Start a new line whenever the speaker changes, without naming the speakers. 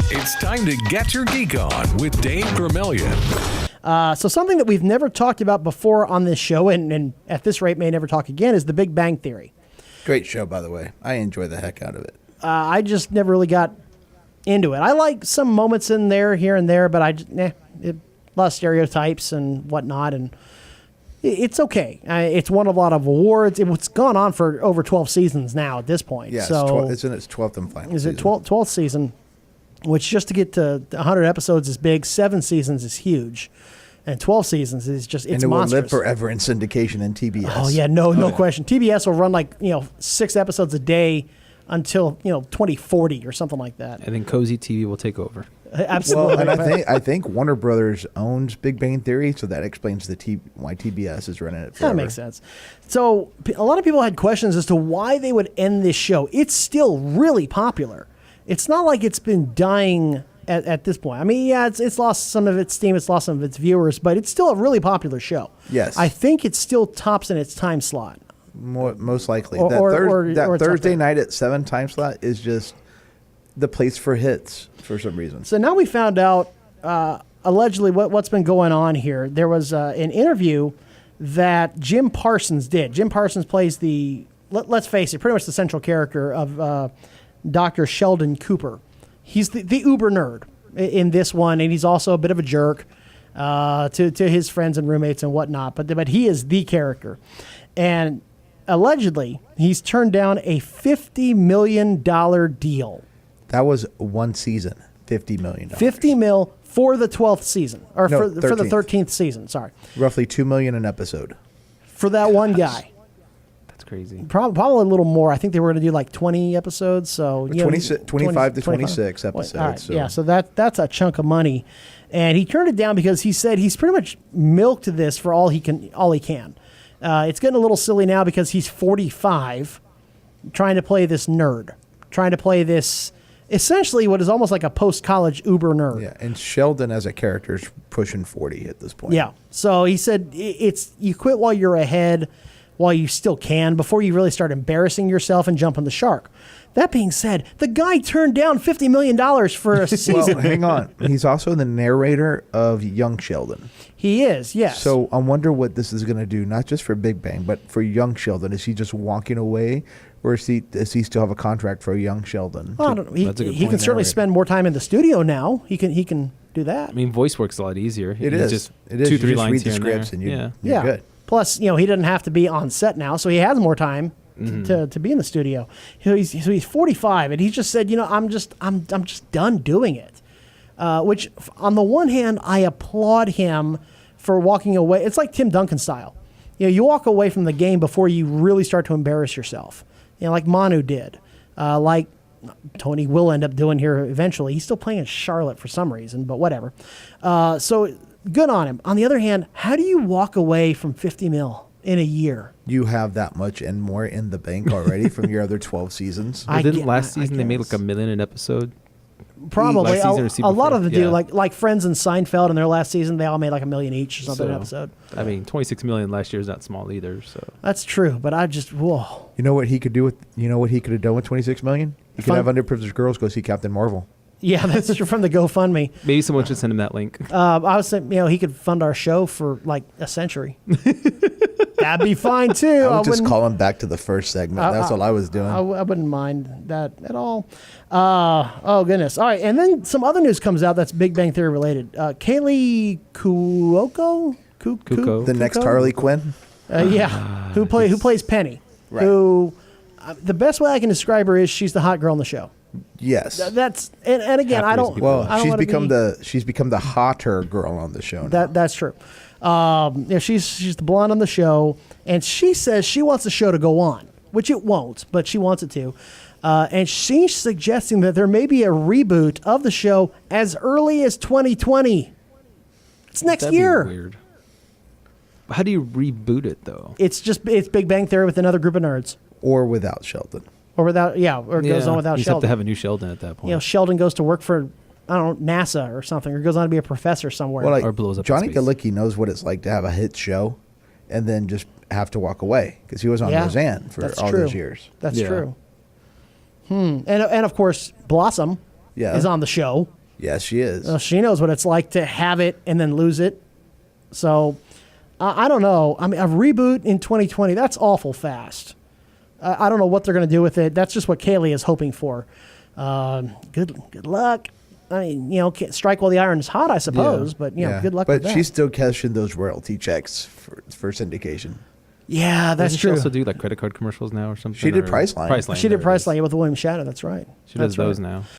It's time to get your geek on with Dave Gramillion.
So something that we've never talked about before on this show, and at this rate may never talk again, is the Big Bang Theory.
Great show, by the way. I enjoy the heck out of it.
I just never really got into it. I like some moments in there, here and there, but a lot of stereotypes and whatnot, and it's okay. It's won a lot of awards. It's gone on for over 12 seasons now at this point.
Yeah,
so
it's in its 12th and final
season.
Is it
12th season, which just to get to 100 episodes is big. 7 seasons is huge. And 12 seasons is just, it's monstrous.
And it will live forever in syndication and TBS.
Oh, yeah, no question. TBS will run 6 episodes a day until, 2040 or something like that.
And then Cozy TV will take over.
Absolutely.
Well, and I think Warner Brothers owns Big Bang Theory, so that explains why TBS is running it forever.
That makes sense. So a lot of people had questions as to why they would end this show. It's still really popular. It's not like it's been dying at this point. I mean, yeah, it's lost some of its steam, it's lost some of its viewers, but it's still a really popular show.
Yes.
I think it still tops in its time slot.
Most likely.
Or
Thursday night at 7 time slot is just the place for hits for some reason.
So now we found out, allegedly, what's been going on here. There was an interview that Jim Parsons did. Jim Parsons plays let's face it, pretty much the central character of Dr. Sheldon Cooper. He's the uber nerd in this one, and he's also a bit of a jerk to his friends and roommates and whatnot. But he is the character. And allegedly, he's turned down a $50 million deal.
That was one season, $50 million.
$50 million for the 12th season, or
No,
for the 13th season, sorry.
Roughly $2 million an episode.
For that one guy.
That's crazy.
Probably a little more. I think they were going to do like 20 episodes. So
25 to 26 episodes.
All right,
so.
yeah, so that's a chunk of money. And he turned it down because he said he's pretty much milked this for all he can. It's getting a little silly now because he's 45, trying to play this nerd, trying to play this essentially what is almost like a post-college uber nerd.
Yeah, and Sheldon as a character is pushing 40 at this point.
Yeah, so he said it's you quit while you're ahead, while you still can, before you really start embarrassing yourself and jumping the shark. That being said, the guy turned down $50 million for a season.
Well, hang on. He's also the narrator of Young Sheldon.
He is, yes.
So I wonder what this is going to do, not just for Big Bang, but for Young Sheldon. Is he just walking away, or does he still have a contract for Young Sheldon?
Well, I don't know. He can certainly spend more time in the studio now. He can do that.
I mean, voice work's a lot easier.
It is.
Just
it is.
2-3
you just
lines
read the
here
scripts
and
and
there.
you're good.
Plus, he doesn't have to be on set now, so he has more time to be in the studio. He's 45, and he just said, I'm just done doing it. Which, on the one hand, I applaud him for walking away. It's like Tim Duncan style. You walk away from the game before you really start to embarrass yourself. Like Manu did, like Tony will end up doing here eventually. He's still playing in Charlotte for some reason, but whatever. So good on him. On the other hand, how do you walk away from $50 million in a year?
You have that much and more in the bank already from your other 12 seasons.
Didn't last season they made like $1 million an episode?
Probably.
Last season
A lot of them do.
Yeah.
Like Friends and Seinfeld in their last season, they all made like $1 million each or something an episode.
I mean, $26 million last year is not small either. So
that's true, but I just whoa.
You know what he could do with? You know what he could have done with $26 million? He could have underprivileged girls go see Captain Marvel.
Yeah, that's true. From the GoFundMe.
Maybe someone should send him that link.
I was saying, he could fund our show for like a century. That'd be fine too.
I would just call him back to the first segment. That's all I was doing.
I wouldn't mind that at all. Oh goodness! All right, and then some other news comes out that's Big Bang Theory related. Kaylee Cuoco,
the next Harley Quinn.
Who plays Penny?
Right.
Who? The best way I can describe her is she's the hot girl on the show.
Yes.
That's and again, I don't.
Well,
I don't
she's become the hotter girl on the show now.
That's true. She's the blonde on the show, and she says she wants the show to go on, which it won't, but she wants it to. And she's suggesting that there may be a reboot of the show as early as 2020. It's next year.
Be weird. How do you reboot it though?
It's Big Bang Theory with another group of nerds,
or without Sheldon,
or goes on without
you
Sheldon.
have to have a new Sheldon at that point.
Sheldon goes to work for NASA or something, or goes on to be a professor somewhere.
Well,
or blows up.
Johnny Galecki knows what it's like to have a hit show, and then just have to walk away because he was on Roseanne for all those years.
That's true. And of course Blossom, is on the show.
Yes, she is.
She knows what it's like to have it and then lose it. So, I don't know. I mean, a reboot in 2020, that's awful fast. I don't know what they're going to do with it. That's just what Kaylee is hoping for. Good luck. I mean, strike while the iron's hot, I suppose. But, good luck with that.
But she's still cashing those royalty checks for syndication.
Yeah, that's
Doesn't
true.
She also do like credit card commercials now or something.
She did Priceline.
She did Priceline with William Shatner. That's right.
She does those now.